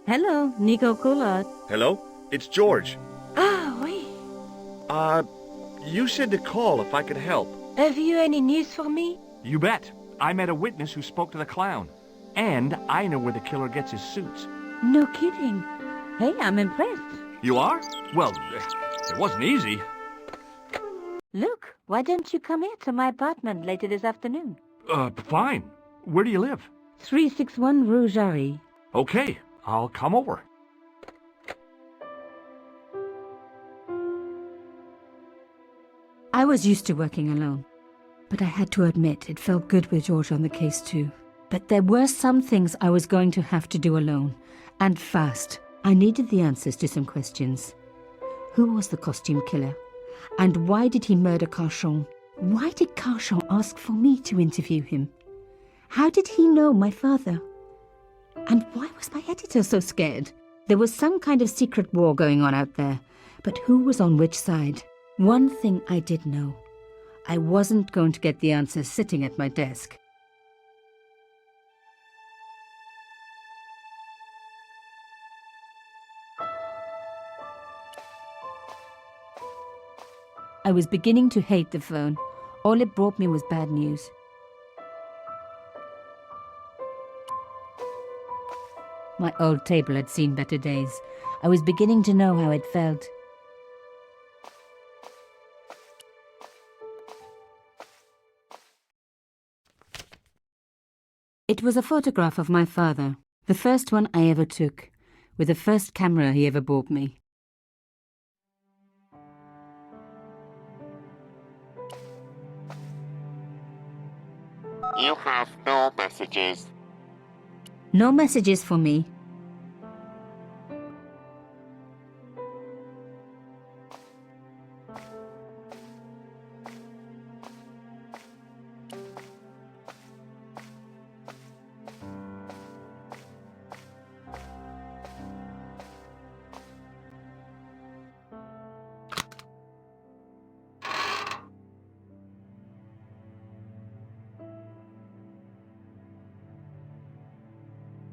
Hello, Nico Collard. Hello? It's George. Ah, oui. You said to call if I could help. Have you any news for me? You bet. I met a witness who spoke to the clown. And I know where the killer gets his suits. No kidding. Hey, I'm impressed. You are? Well, it wasn't easy. Look, why don't you come here to my apartment later this afternoon? Fine. Where do you live? 361 Rue Jarry. Okay, I'll come over. I was used to working alone, but I had to admit it felt good with George on the case too. But there were some things I was going to have to do alone, and fast. I needed the answers to some questions. Who was the costume killer? And why did he murder Carchon? Why did Carchon ask for me to interview him? How did he know my father? And why was my editor so scared? There was some kind of secret war going on out there, but who was on which side? One thing I did know. I wasn't going to get the answers sitting at my desk. I was beginning to hate the phone. All it brought me was bad news. My old table had seen better days. I was beginning to know how it felt. It was a photograph of my father, the first one I ever took, with the first camera he ever bought me. You have no messages. No messages for me.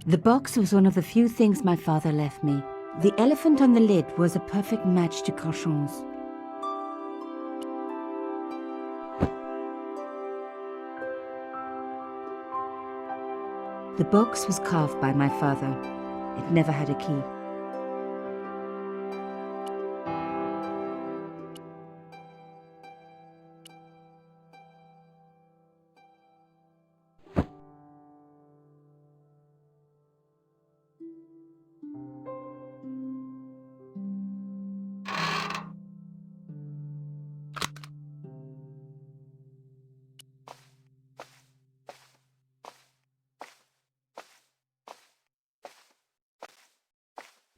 The box was one of the few things my father left me. The elephant on the lid was a perfect match to Carchon's. The box was carved by my father. It never had a key.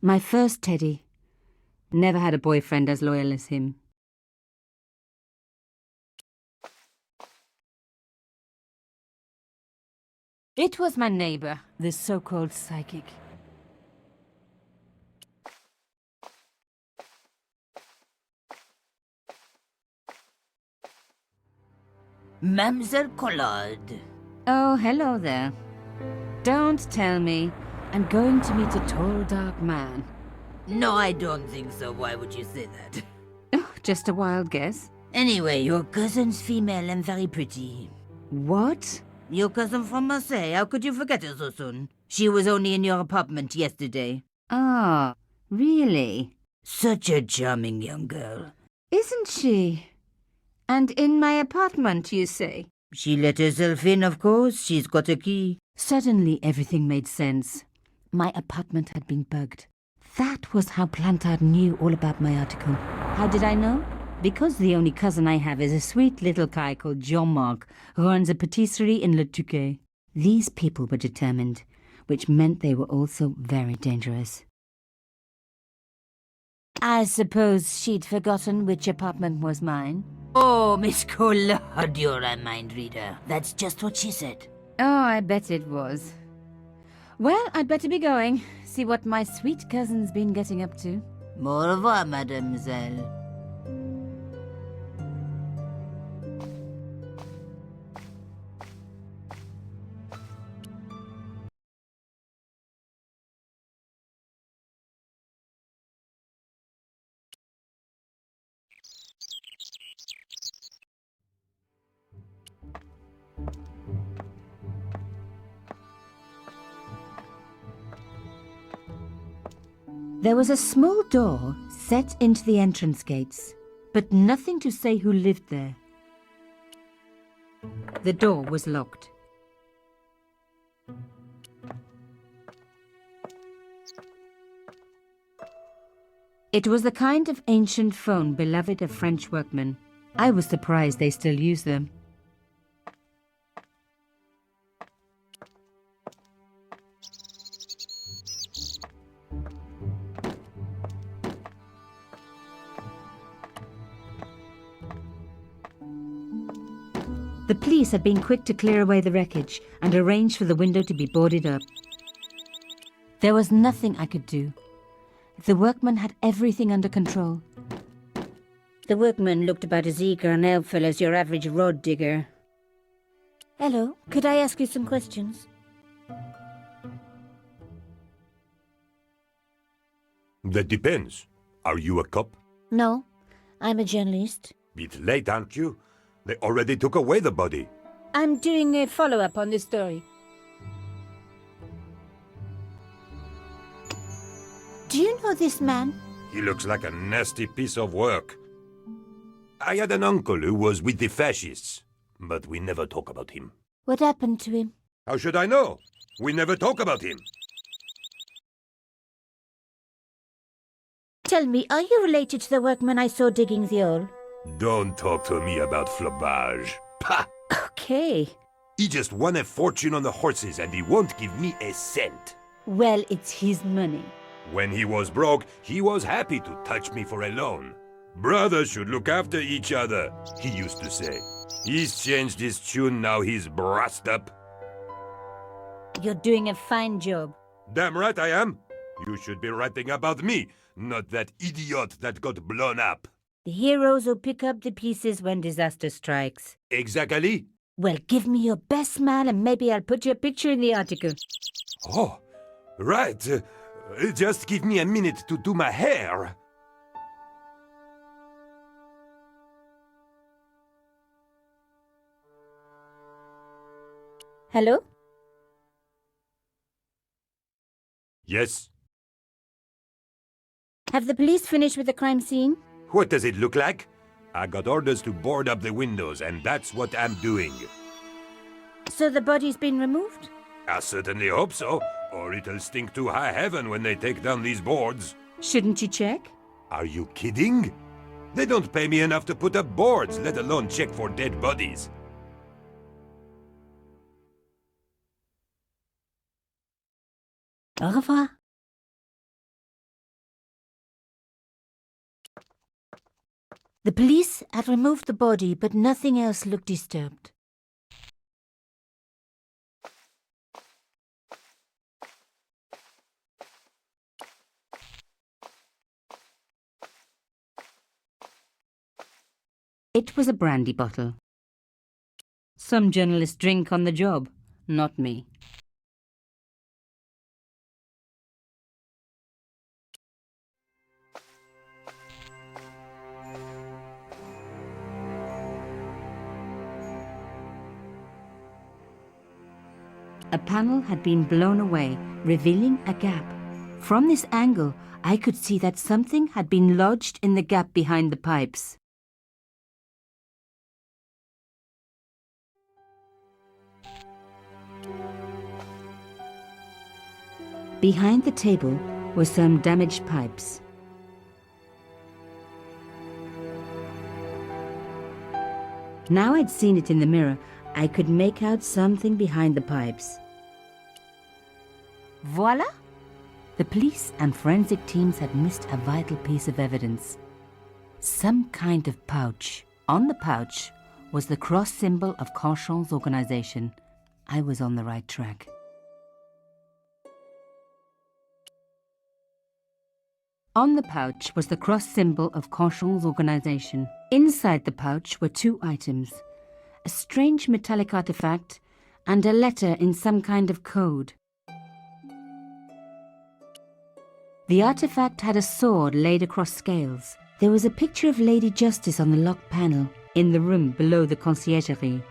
My first teddy. Never had a boyfriend as loyal as him. It was my neighbor, the so-called psychic. Mademoiselle Collard. Oh, hello there. Don't tell me. I'm going to meet a tall, dark man. No, I don't think so. Why would you say that? Oh, just a wild guess. Anyway, your cousin's female and very pretty. What? Your cousin from Marseille. How could you forget her so soon? She was only in your apartment yesterday. Ah, really? Such a charming young girl. Isn't she? And in my apartment, you say? She let herself in, of course. She's got a key. Suddenly, everything made sense. My apartment had been bugged. That was how Plantard knew all about my article. How did I know? Because the only cousin I have is a sweet little guy called Jean-Marc, who runs a patisserie in Le Touquet. These people were determined, which meant they were also very dangerous. I suppose she'd forgotten which apartment was mine. Oh, Miss Collard, you're a mind reader. That's just what she said. Oh, I bet it was. Well, I'd better be going. See what my sweet cousin's been getting up to. Au revoir, mademoiselle. There was a small door set into the entrance gates, but nothing to say who lived there. The door was locked. It was the kind of ancient phone beloved of French workmen. I was surprised they still use them. The police had been quick to clear away the wreckage and arrange for the window to be boarded up. There was nothing I could do. The workman had everything under control. The workman looked about as eager and helpful as your average rod digger. Hello, could I ask you some questions? That depends. Are you a cop? No, I'm a journalist. Bit late, aren't you? They already took away the body. I'm doing a follow-up on this story. Do you know this man? He looks like a nasty piece of work. I had an uncle who was with the fascists, but we never talk about him. What happened to him? How should I know? We never talk about him. Tell me, are you related to the workman I saw digging the hole? Don't talk to me about flobage. Pah! Okay. He just won a fortune on the horses and he won't give me a cent. Well, it's his money. When he was broke, he was happy to touch me for a loan. Brothers should look after each other, he used to say. He's changed his tune, now he's brassed up. You're doing a fine job. Damn right I am. You should be writing about me, not that idiot that got blown up. The heroes who pick up the pieces when disaster strikes. Exactly. Well, give me your best smile and maybe I'll put your picture in the article. Oh, right. Just give me a minute to do my hair. Hello? Yes? Have the police finished with the crime scene? What does it look like? I got orders to board up the windows, and that's what I'm doing. So the body's been removed? I certainly hope so, or it'll stink to high heaven when they take down these boards. Shouldn't you check? Are you kidding? They don't pay me enough to put up boards, let alone check for dead bodies. Au revoir. The police had removed the body, but nothing else looked disturbed. It was a brandy bottle. Some journalists drink on the job, not me. A panel had been blown away, revealing a gap. From this angle, I could see that something had been lodged in the gap behind the pipes. Behind the table were some damaged pipes. Now I'd seen it in the mirror, I could make out something behind the pipes. Voila! The police and forensic teams had missed a vital piece of evidence. Some kind of pouch. On the pouch was the cross symbol of Cochon's organization. I was on the right track. On the pouch was the cross symbol of Conchon's organization. Inside the pouch were 2 items, a strange metallic artifact and a letter in some kind of code. The artifact had a sword laid across scales. There was a picture of Lady Justice on the locked panel in the room below the conciergerie.